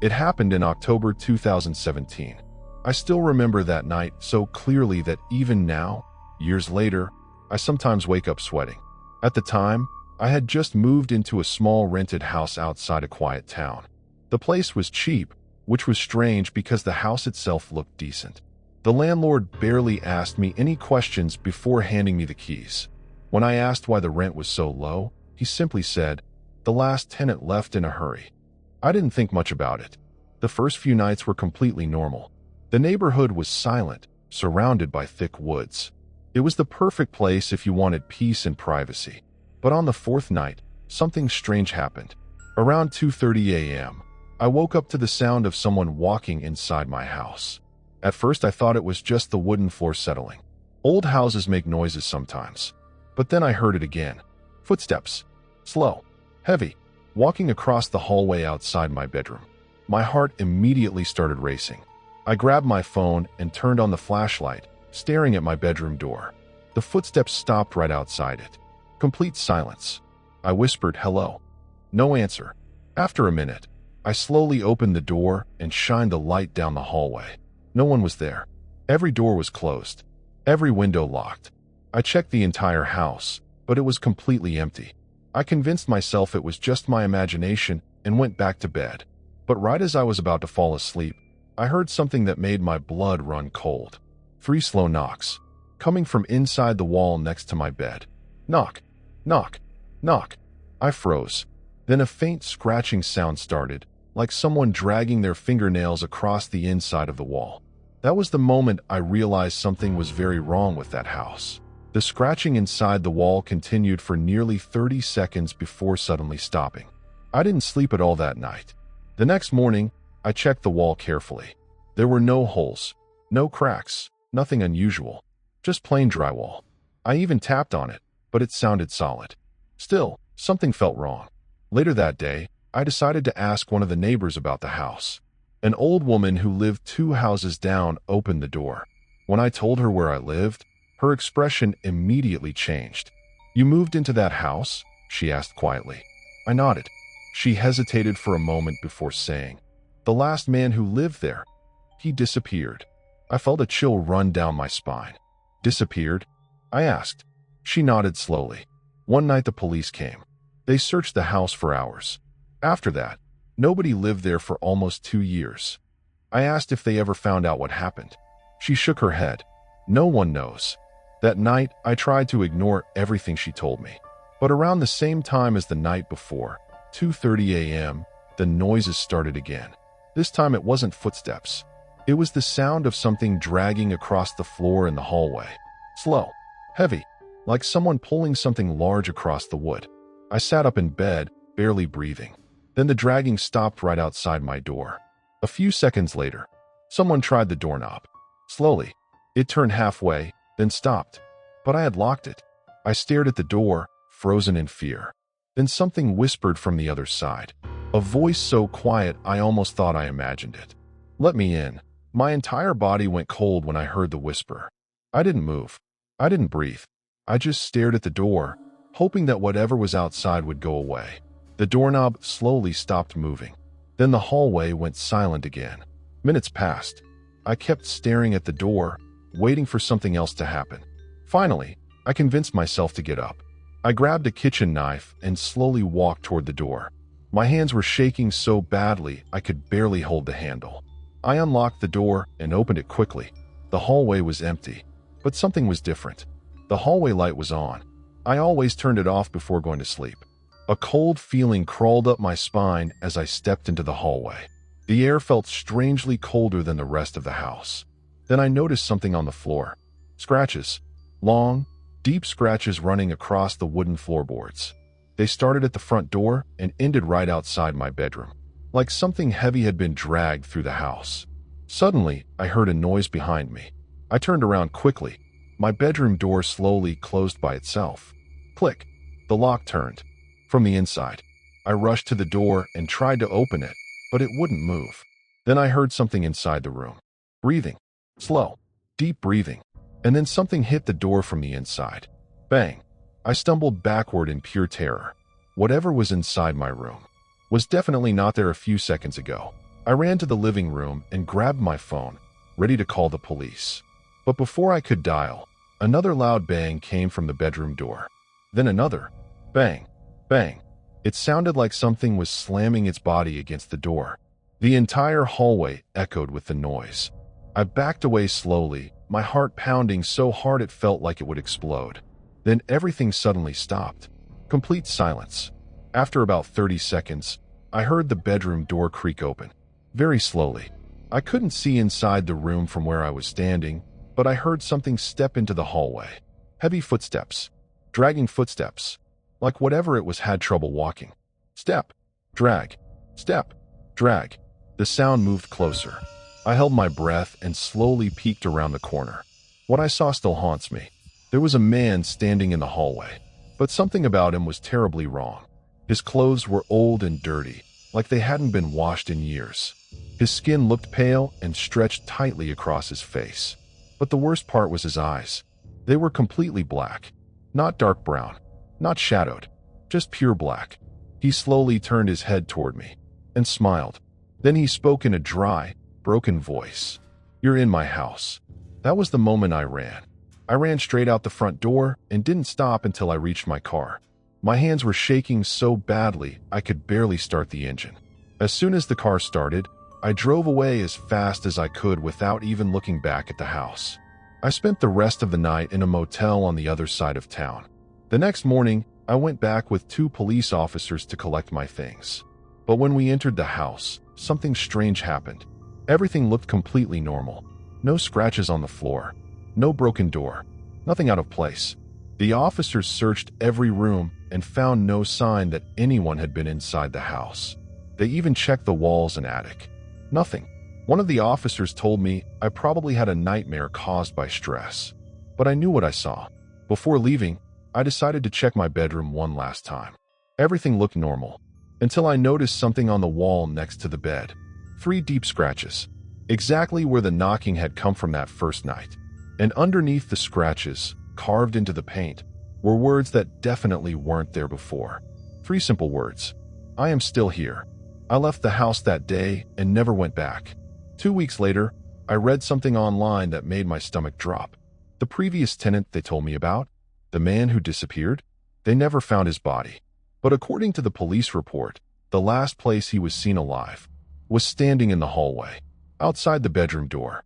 It happened in October 2017. I still remember that night so clearly that even now, years later, I sometimes wake up sweating. At the time, I had just moved into a small rented house outside a quiet town. The place was cheap, which was strange because the house itself looked decent. The landlord barely asked me any questions before handing me the keys. When I asked why the rent was so low, he simply said, "The last tenant left in a hurry." I didn't think much about it. The first few nights were completely normal. The neighborhood was silent, surrounded by thick woods. It was the perfect place if you wanted peace and privacy. But on the fourth night, something strange happened. Around 2:30 a.m., I woke up to the sound of someone walking inside my house. At first I thought it was just the wooden floor settling. Old houses make noises sometimes. But then I heard it again. Footsteps. Slow. Heavy. Walking across the hallway outside my bedroom. My heart immediately started racing. I grabbed my phone and turned on the flashlight, staring at my bedroom door. The footsteps stopped right outside it. Complete silence. I whispered, "Hello." No answer. After a minute, I slowly opened the door and shined the light down the hallway. No one was there. Every door was closed. Every window locked. I checked the entire house, but it was completely empty. I convinced myself it was just my imagination and went back to bed. But right as I was about to fall asleep, I heard something that made my blood run cold. 3 slow knocks, coming from inside the wall next to my bed. Knock, knock, knock. I froze. Then a faint scratching sound started, like someone dragging their fingernails across the inside of the wall. That was the moment I realized something was very wrong with that house. The scratching inside the wall continued for nearly 30 seconds before suddenly stopping. I didn't sleep at all that night. The next morning, I checked the wall carefully. There were no holes, no cracks, nothing unusual, just plain drywall. I even tapped on it, but it sounded solid. Still, something felt wrong. Later that day, I decided to ask one of the neighbors about the house. An old woman who lived 2 houses down opened the door. When I told her where I lived, her expression immediately changed. "You moved into that house?" she asked quietly. I nodded. She hesitated for a moment before saying, "The last man who lived there, he disappeared." I felt a chill run down my spine. "Disappeared?" I asked. She nodded slowly. "One night the police came. They searched the house for hours. After that, nobody lived there for almost 2 years. I asked if they ever found out what happened. She shook her head. No one knows. That night, I tried to ignore everything she told me. But around the same time as the night before, 2:30 a.m., the noises started again. This time it wasn't footsteps. It was the sound of something dragging across the floor in the hallway. Slow, heavy, like someone pulling something large across the wood. I sat up in bed, barely breathing. Then the dragging stopped right outside my door. A few seconds later, someone tried the doorknob. Slowly, it turned halfway, then stopped. But I had locked it. I stared at the door, frozen in fear. Then something whispered from the other side. A voice so quiet I almost thought I imagined it. "Let me in." My entire body went cold when I heard the whisper. I didn't move. I didn't breathe. I just stared at the door, hoping that whatever was outside would go away. The doorknob slowly stopped moving. Then the hallway went silent again. Minutes passed. I kept staring at the door, waiting for something else to happen. Finally, I convinced myself to get up. I grabbed a kitchen knife and slowly walked toward the door. My hands were shaking so badly I could barely hold the handle. I unlocked the door and opened it quickly. The hallway was empty, but something was different. The hallway light was on. I always turned it off before going to sleep. A cold feeling crawled up my spine as I stepped into the hallway. The air felt strangely colder than the rest of the house. Then I noticed something on the floor. Scratches. Long, deep scratches running across the wooden floorboards. They started at the front door and ended right outside my bedroom, like something heavy had been dragged through the house. Suddenly, I heard a noise behind me. I turned around quickly. My bedroom door slowly closed by itself. Click. The lock turned. From the inside, I rushed to the door and tried to open it, but it wouldn't move. Then I heard something inside the room. Breathing. Slow. Deep breathing. And then something hit the door from the inside. Bang. I stumbled backward in pure terror. Whatever was inside my room was definitely not there a few seconds ago. I ran to the living room and grabbed my phone, ready to call the police. But before I could dial, another loud bang came from the bedroom door. Then another. Bang. Bang. It sounded like something was slamming its body against the door. The entire hallway echoed with the noise. I backed away slowly, my heart pounding so hard it felt like it would explode. Then everything suddenly stopped. Complete silence. After about 30 seconds, I heard the bedroom door creak open. Very slowly. I couldn't see inside the room from where I was standing, but I heard something step into the hallway. Heavy footsteps. Dragging footsteps. Like whatever it was had trouble walking. Step. Drag. Step. Drag. The sound moved closer. I held my breath and slowly peeked around the corner. What I saw still haunts me. There was a man standing in the hallway, but something about him was terribly wrong. His clothes were old and dirty, like they hadn't been washed in years. His skin looked pale and stretched tightly across his face. But the worst part was his eyes. They were completely black. Not dark brown. Not shadowed. Just pure black. He slowly turned his head toward me and smiled. Then he spoke in a dry, broken voice. "You're in my house." That was the moment I ran. I ran straight out the front door and didn't stop until I reached my car. My hands were shaking so badly I could barely start the engine. As soon as the car started, I drove away as fast as I could without even looking back at the house. I spent the rest of the night in a motel on the other side of town. The next morning, I went back with 2 police officers to collect my things. But when we entered the house, something strange happened. Everything looked completely normal. No scratches on the floor. No broken door. Nothing out of place. The officers searched every room and found no sign that anyone had been inside the house. They even checked the walls and attic. Nothing. One of the officers told me I probably had a nightmare caused by stress. But I knew what I saw. Before leaving, I decided to check my bedroom one last time. Everything looked normal, until I noticed something on the wall next to the bed. 3 deep scratches. Exactly where the knocking had come from that first night. And underneath the scratches, carved into the paint, were words that definitely weren't there before. 3 simple words. I am still here. I left the house that day and never went back. 2 weeks later, I read something online that made my stomach drop. The previous tenant they told me about, the man who disappeared, they never found his body. But according to the police report, the last place he was seen alive was standing in the hallway, outside the bedroom door.